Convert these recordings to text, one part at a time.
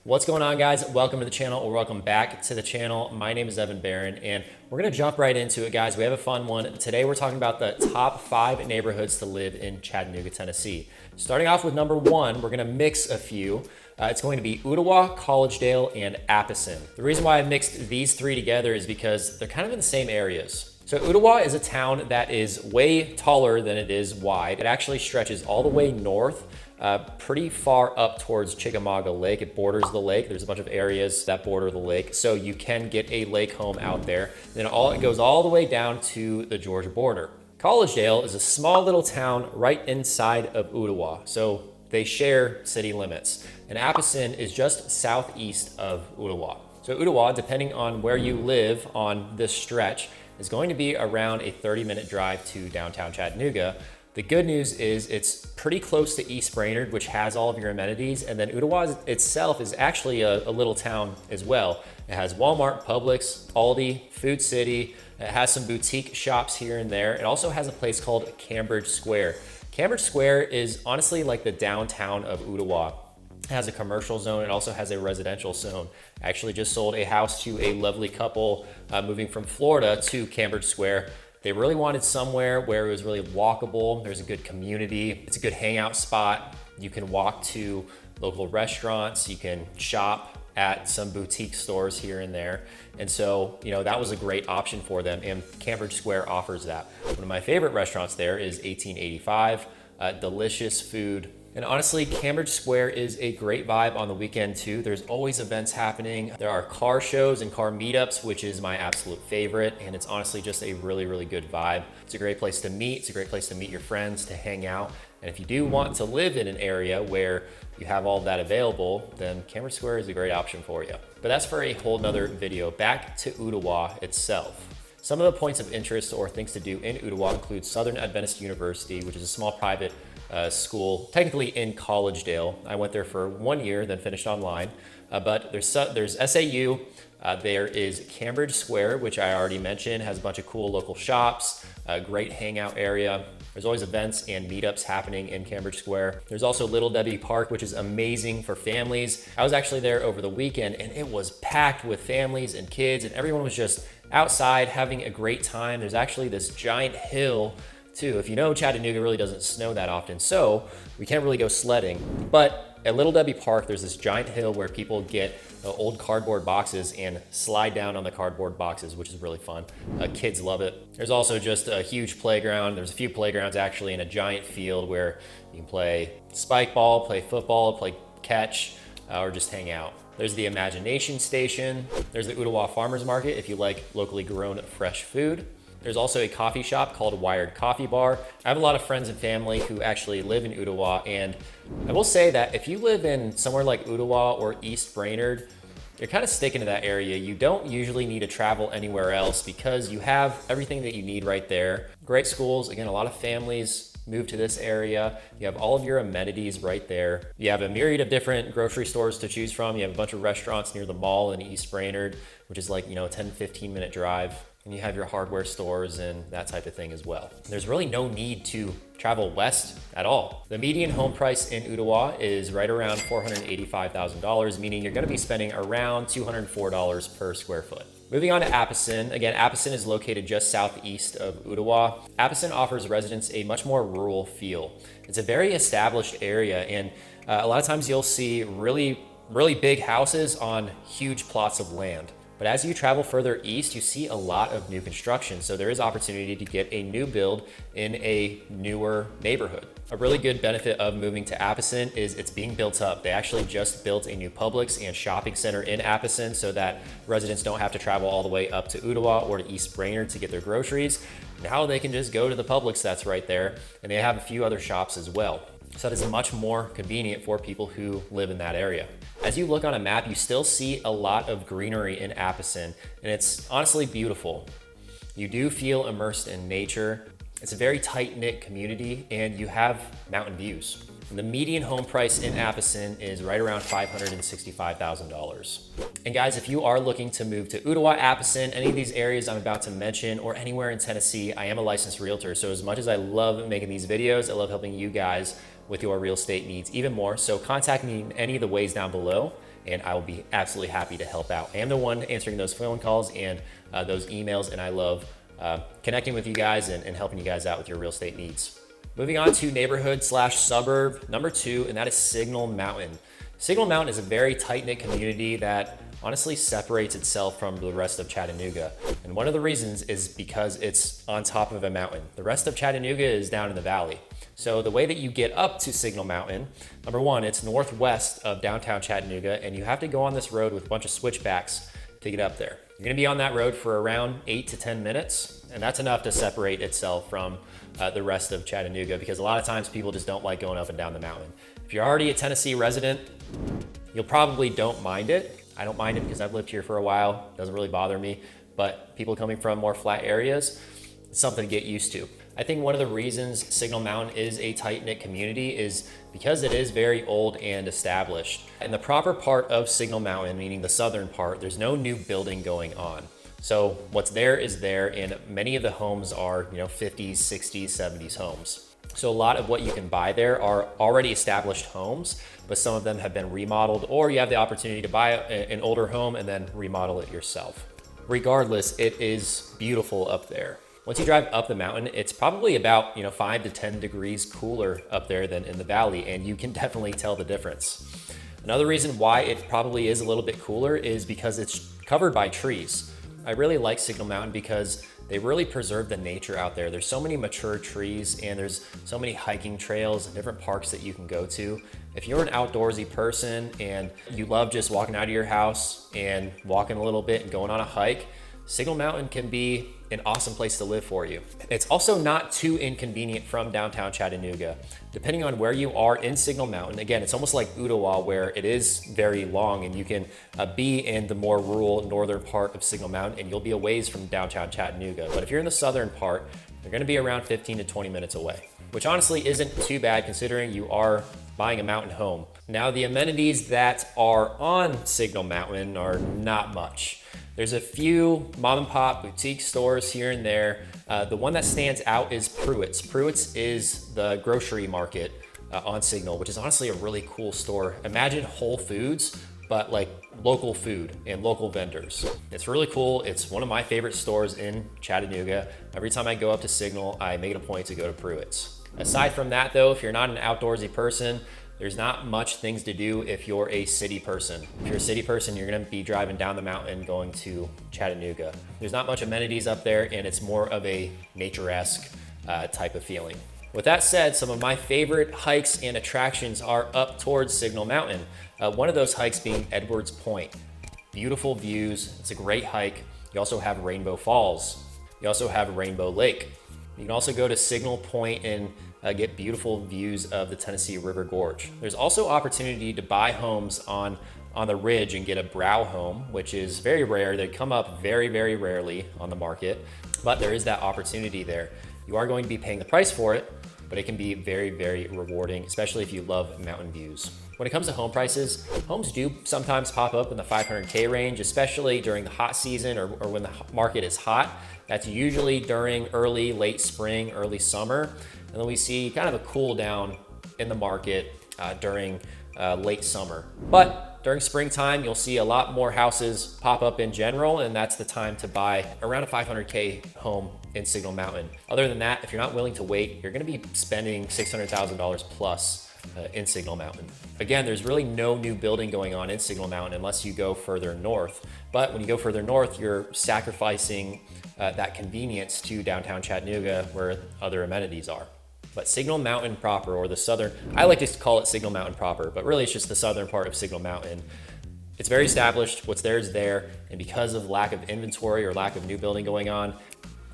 What's going on, guys? Welcome to the channel, or welcome back to the channel. My name is Evan Barron, and we're gonna jump right into it, guys. We have a fun one. Today we're talking about the top 5 neighborhoods to live in Chattanooga, Tennessee. Starting off with number 1, we're gonna mix a few. It's going to be Udall, Collegedale, and Appleton. The reason why I mixed these 3 together is because they're kind of in the same areas. So Udall is a town that is way taller than it is wide. It actually stretches all the way north, pretty far up towards Chickamauga Lake. It borders the lake. There's a bunch of areas that border the lake, so you can get a lake home out there. Then it goes all the way down to the Georgia border. Collegedale is a small little town right inside of Udall, so they share city limits. And Appleton is just southeast of Udall. So Udall, depending on where you live on this stretch, is going to be around a 30-minute drive to downtown Chattanooga. The good news is it's pretty close to East Brainerd, which has all of your amenities. And then Udall itself is actually a little town as well. It has Walmart, Publix, Aldi, Food City. It has some boutique shops here and there. It also has a place called Cambridge Square. Cambridge Square is honestly like the downtown of Udall. It has a commercial zone. It also has a residential zone. I actually just sold a house to a lovely couple moving from Florida to Cambridge Square. They really wanted somewhere where it was really walkable. There's a good community. It's a good hangout spot. You can walk to local restaurants. You can shop at some boutique stores here and there. And so, that was a great option for them. And Cambridge Square offers that. One of my favorite restaurants there is 1885. Delicious food. And honestly, Cambridge Square is a great vibe on the weekend too. There's always events happening. There are car shows and car meetups, which is my absolute favorite. And it's honestly just a really, really good vibe. It's a great place to meet. It's a great place to meet your friends, to hang out. And if you do want to live in an area where you have all of that available, then Cambridge Square is a great option for you. But that's for a whole nother video. Back to Udall itself. Some of the points of interest or things to do in Udall include Southern Adventist University, which is a small private school, technically in Collegedale. I went there for 1 year, then finished online. But there's SAU, there is Cambridge Square, which I already mentioned, has a bunch of cool local shops, a great hangout area. There's always events and meetups happening in Cambridge Square. There's also Little Debbie Park, which is amazing for families. I was actually there over the weekend and it was packed with families and kids, and everyone was just outside having a great time. There's actually this giant hill too. If you know, Chattanooga really doesn't snow that often, so we can't really go sledding. But at Little Debbie Park, there's this giant hill where people get old cardboard boxes and slide down on the cardboard boxes, which is really fun. Kids love it. There's also just a huge playground. There's a few playgrounds actually in a giant field where you can play spike ball, play football, play catch, or just hang out. There's the Imagination Station. There's the Udall Farmers Market if you like locally grown fresh food. There's also a coffee shop called Wired Coffee Bar. I have a lot of friends and family who actually live in Udall, and I will say that if you live in somewhere like Udall or East Brainerd, you're kind of sticking to that area. You don't usually need to travel anywhere else because you have everything that you need right there. Great schools. Again, a lot of families move to this area. You have all of your amenities right there. You have a myriad of different grocery stores to choose from. You have a bunch of restaurants near the mall in East Brainerd, which is like, 10, 15-minute drive. And you have your hardware stores and that type of thing as well. There's really no need to travel west at all. The median home price in Udall is right around $485,000, meaning you're gonna be spending around $204 per square foot. Moving on to Appleton. Again, Appleton is located just southeast of Udall. Appleton offers residents a much more rural feel. It's a very established area, and a lot of times you'll see really, really big houses on huge plots of land. But as you travel further east, you see a lot of new construction. So there is opportunity to get a new build in a newer neighborhood. A really good benefit of moving to Appleton is it's being built up. They actually just built a new Publix and shopping center in Appleton so that residents don't have to travel all the way up to Udall or to East Brainerd to get their groceries. Now they can just go to the Publix that's right there, and they have a few other shops as well. So that is much more convenient for people who live in that area. As you look on a map, you still see a lot of greenery in Appleton, and it's honestly beautiful. You do feel immersed in nature. It's a very tight-knit community, and you have mountain views. And the median home price in Appleton is right around $565,000. And guys, if you are looking to move to Udall, Appleton, any of these areas I'm about to mention, or anywhere in Tennessee, I am a licensed realtor. So as much as I love making these videos, I love helping you guys with your real estate needs even more. So contact me in any of the ways down below, and I will be absolutely happy to help out. I am the one answering those phone calls and those emails, and I love connecting with you guys and helping you guys out with your real estate needs. Moving on to neighborhood slash suburb number 2, and that is Signal Mountain. Signal Mountain is a very tight-knit community that honestly separates itself from the rest of Chattanooga. And one of the reasons is because it's on top of a mountain. The rest of Chattanooga is down in the valley. So the way that you get up to Signal Mountain, number 1, it's northwest of downtown Chattanooga, and you have to go on this road with a bunch of switchbacks to get up there. You're gonna be on that road for around 8 to 10 minutes, and that's enough to separate itself from the rest of Chattanooga, because a lot of times people just don't like going up and down the mountain. If you're already a Tennessee resident, you'll probably don't mind it. I don't mind it because I've lived here for a while. It doesn't really bother me, but people coming from more flat areas, it's something to get used to. I think one of the reasons Signal Mountain is a tight-knit community is because it is very old and established. In the proper part of Signal Mountain, meaning the southern part, there's no new building going on. So what's there is there, and many of the homes are, 50s, 60s, 70s homes. So a lot of what you can buy there are already established homes, but some of them have been remodeled, or you have the opportunity to buy an older home and then remodel it yourself. Regardless, it is beautiful up there. Once you drive up the mountain, it's probably about 5 to 10 degrees cooler up there than in the valley, and you can definitely tell the difference. Another reason why it probably is a little bit cooler is because it's covered by trees. I really like Signal Mountain because they really preserve the nature out there. There's so many mature trees, and there's so many hiking trails and different parks that you can go to. If you're an outdoorsy person and you love just walking out of your house and walking a little bit and going on a hike, Signal Mountain can be an awesome place to live for you. It's also not too inconvenient from downtown Chattanooga. Depending on where you are in Signal Mountain, again, it's almost like Udall, where it is very long, and you can be in the more rural northern part of Signal Mountain, and you'll be a ways from downtown Chattanooga. But if you're in the southern part, you're gonna be around 15 to 20 minutes away, which honestly isn't too bad considering you are buying a mountain home. Now, the amenities that are on Signal Mountain are not much. There's a few mom and pop boutique stores here and there. The one that stands out is Pruitt's. Pruitt's is the grocery market on Signal, which is honestly a really cool store. Imagine Whole Foods, but like local food and local vendors. It's really cool. It's one of my favorite stores in Chattanooga. Every time I go up to Signal, I make it a point to go to Pruitt's. Aside from that though, if you're not an outdoorsy person, there's not much things to do if you're a city person. If you're a city person, you're gonna be driving down the mountain going to Chattanooga. There's not much amenities up there, and it's more of a nature-esque type of feeling. With that said, some of my favorite hikes and attractions are up towards Signal Mountain. One of those hikes being Edwards Point. Beautiful views, it's a great hike. You also have Rainbow Falls. You also have Rainbow Lake. You can also go to Signal Point and get beautiful views of the Tennessee River Gorge. There's also opportunity to buy homes on the ridge and get a brow home, which is very rare. They come up very, very rarely on the market, but there is that opportunity there. You are going to be paying the price for it, but it can be very, very rewarding, especially if you love mountain views. When it comes to home prices, homes do sometimes pop up in the 500K range, especially during the hot season or when the market is hot. That's usually during early, late spring, early summer. And then we see kind of a cool down in the market during late summer. But during springtime, you'll see a lot more houses pop up in general, and that's the time to buy around a 500K home in Signal Mountain. Other than that, if you're not willing to wait, you're gonna be spending $600,000 plus in Signal Mountain. Again, there's really no new building going on in Signal Mountain unless you go further north. But when you go further north, you're sacrificing that convenience to downtown Chattanooga where other amenities are. But Signal Mountain proper, or the southern, I like to call it Signal Mountain proper, but really it's just the southern part of Signal Mountain. It's very established, what's there is there, and because of lack of inventory or lack of new building going on,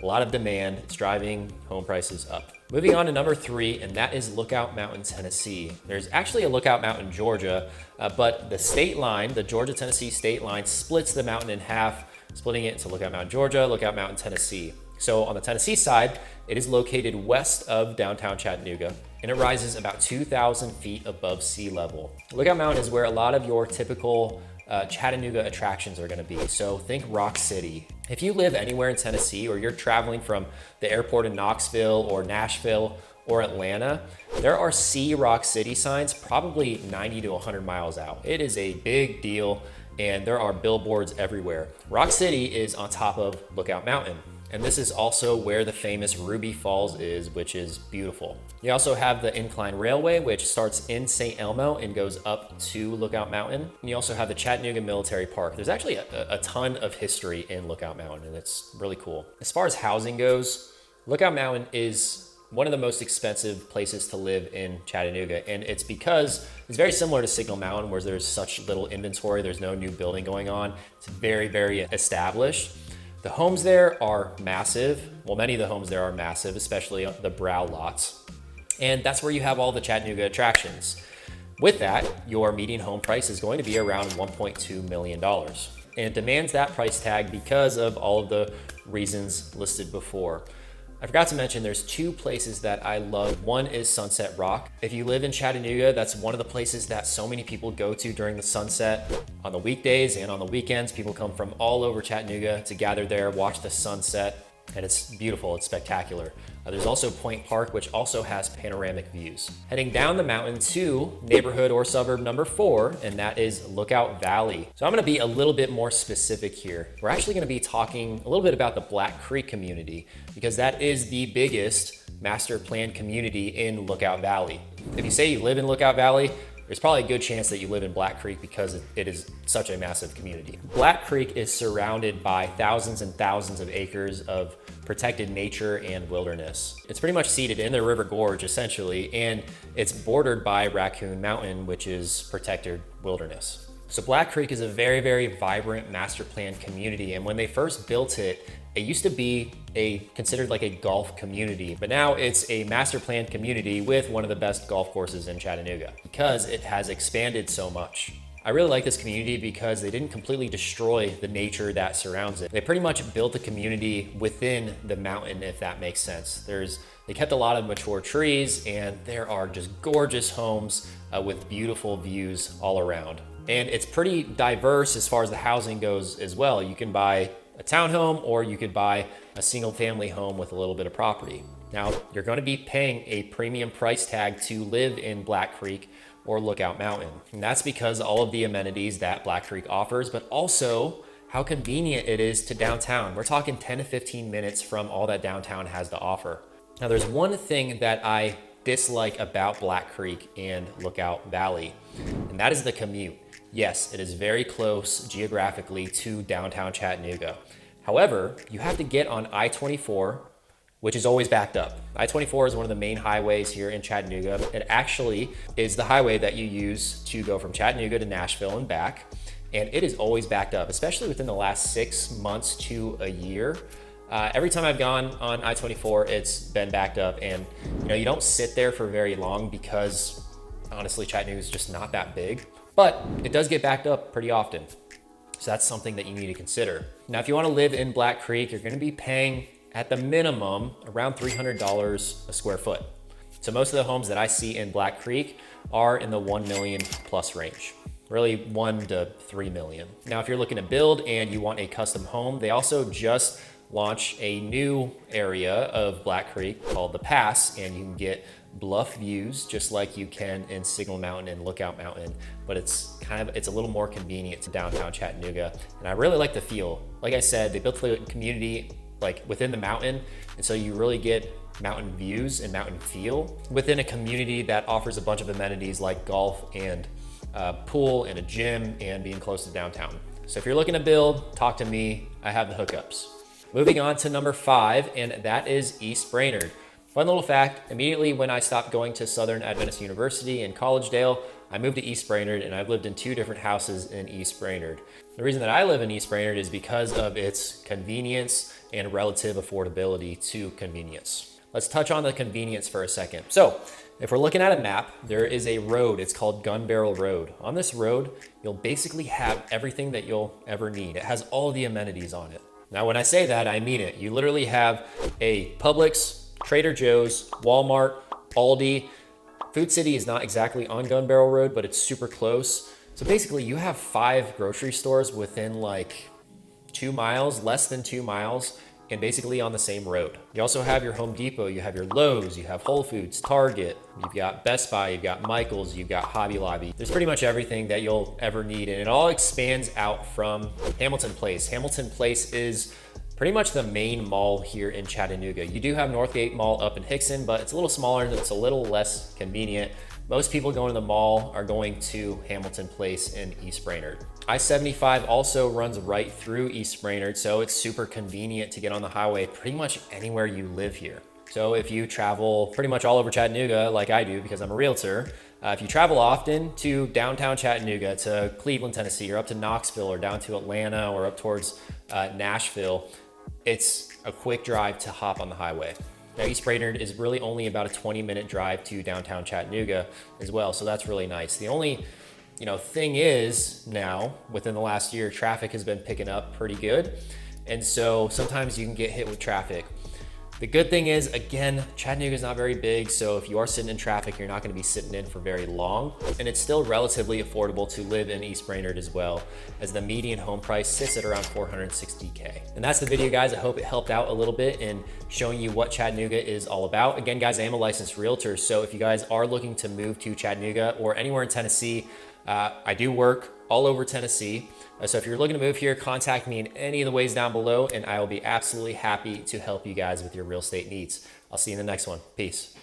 a lot of demand, it's driving home prices up. Moving on to number 3, and that is Lookout Mountain, Tennessee. There's actually a Lookout Mountain, Georgia, but the state line, the Georgia-Tennessee state line, splits the mountain in half, splitting it into Lookout Mountain, Georgia, Lookout Mountain, Tennessee. So on the Tennessee side, it is located west of downtown Chattanooga, and it rises about 2,000 feet above sea level. Lookout Mountain is where a lot of your typical Chattanooga attractions are gonna be. So think Rock City. If you live anywhere in Tennessee, or you're traveling from the airport in Knoxville or Nashville or Atlanta, there are See Rock City signs probably 90 to 100 miles out. It is a big deal, and there are billboards everywhere. Rock City is on top of Lookout Mountain, and this is also where the famous Ruby Falls is, which is beautiful. You also have the Incline Railway, which starts in St. Elmo and goes up to Lookout Mountain. And you also have the Chattanooga Military Park. There's actually a ton of history in Lookout Mountain, and it's really cool. As far as housing goes, Lookout Mountain is one of the most expensive places to live in Chattanooga. And it's because it's very similar to Signal Mountain, where there's such little inventory. There's no new building going on. It's very, very established. The homes there are massive. Well, many of the homes there are massive, especially the brow lots. And that's where you have all the Chattanooga attractions. With that, your median home price is going to be around $1.2 million. And it demands that price tag because of all of the reasons listed before. I forgot to mention there's two places that I love. One is Sunset Rock. If you live in Chattanooga, that's one of the places that so many people go to during the sunset on the weekdays and on the weekends. People come from all over Chattanooga to gather there, watch the sunset, and it's beautiful, it's spectacular. There's also Point Park, which also has panoramic views. Heading down the mountain to neighborhood or suburb number 4, and that is Lookout Valley. So I'm gonna be a little bit more specific here. We're actually gonna be talking a little bit about the Black Creek community, because that is the biggest master plan community in Lookout Valley. If you say you live in Lookout Valley, there's probably a good chance that you live in Black Creek because it is such a massive community. Black Creek is surrounded by thousands and thousands of acres of protected nature and wilderness. It's pretty much seated in the river gorge essentially, and it's bordered by Raccoon Mountain, which is protected wilderness. So Black Creek is a very, very vibrant master plan community. And when they first built it, it used to be considered like a golf community, but now it's a master plan community with one of the best golf courses in Chattanooga because it has expanded so much. I really like this community because they didn't completely destroy the nature that surrounds it. They pretty much built the community within the mountain, if that makes sense. They kept a lot of mature trees, and there are just gorgeous homes with beautiful views all around. And it's pretty diverse as far as the housing goes as well. You can buy a townhome, or you could buy a single family home with a little bit of property. Now, you're going to be paying a premium price tag to live in Black Creek or Lookout Mountain. And that's because all of the amenities that Black Creek offers, but also how convenient it is to downtown. We're talking 10 to 15 minutes from all that downtown has to offer. Now, there's one thing that I dislike about Black Creek and Lookout Valley, and that is the commute. Yes, it is very close geographically to downtown Chattanooga. However, you have to get on I-24, which is always backed up. I-24 is one of the main highways here in Chattanooga. It actually is the highway that you use to go from Chattanooga to Nashville and back. And it is always backed up, especially within the last 6 months to a year. Every time I've gone on I-24, it's been backed up, and you don't sit there for very long because honestly, Chattanooga is just not that big. But it does get backed up pretty often. So that's something that you need to consider. Now, if you want to live in Black Creek, you're going to be paying at the minimum around $300 a square foot. So most of the homes that I see in Black Creek are in the 1 million plus range, really 1 to 3 million. Now, if you're looking to build and you want a custom home, they also just launched a new area of Black Creek called the Pass, and you can get bluff views just like you can in Signal Mountain and Lookout Mountain, but it's a little more convenient to downtown Chattanooga. And I really like the feel. Like I said, they built the community like within the mountain, and so you really get mountain views and mountain feel within a community that offers a bunch of amenities like golf and pool and a gym and being close to downtown. So if you're looking to build, talk to me. I have the hookups. Moving on to number 5, and that is East Brainerd. Fun little fact, immediately when I stopped going to Southern Adventist University in Collegedale, I moved to East Brainerd, and I've lived in 2 different houses in East Brainerd. The reason that I live in East Brainerd is because of its convenience and relative affordability to convenience. Let's touch on the convenience for a second. So if we're looking at a map, there is a road. It's called Gun Barrel Road. On this road, you'll basically have everything that you'll ever need. It has all the amenities on it. Now, when I say that, I mean it. You literally have a Publix, Trader Joe's, Walmart, Aldi. Food City is not exactly on Gun Barrel Road, but it's super close. So basically you have 5 grocery stores within like 2 miles, less than 2 miles, and basically on the same road. You also have your Home Depot, you have your Lowe's, you have Whole Foods, Target, you've got Best Buy, you've got Michael's, you've got Hobby Lobby. There's pretty much everything that you'll ever need, and it all expands out from Hamilton Place. Hamilton Place is pretty much the main mall here in Chattanooga. You do have Northgate Mall up in Hickson, but it's a little smaller and it's a little less convenient. Most people going to the mall are going to Hamilton Place in East Brainerd. I-75 also runs right through East Brainerd, so it's super convenient to get on the highway pretty much anywhere you live here. So if you travel pretty much all over Chattanooga, like I do because I'm a realtor, if you travel often to downtown Chattanooga, to Cleveland, Tennessee, or up to Knoxville, or down to Atlanta, or up towards Nashville, it's a quick drive to hop on the highway. Now, East Brainerd is really only about a 20-minute drive to downtown Chattanooga as well, so that's really nice. The only thing is now, within the last year, traffic has been picking up pretty good, and so sometimes you can get hit with traffic. The good thing is, again, Chattanooga is not very big, so if you are sitting in traffic, you're not going to be sitting in for very long, and it's still relatively affordable to live in East Brainerd as well, as the median home price sits at around $460K. And that's the video, guys. I hope it helped out a little bit in showing you what Chattanooga is all about. Again, guys, I am a licensed realtor, so if you guys are looking to move to Chattanooga or anywhere in Tennessee, I do work all over Tennessee. So if you're looking to move here, contact me in any of the ways down below, and I will be absolutely happy to help you guys with your real estate needs. I'll see you in the next one. Peace.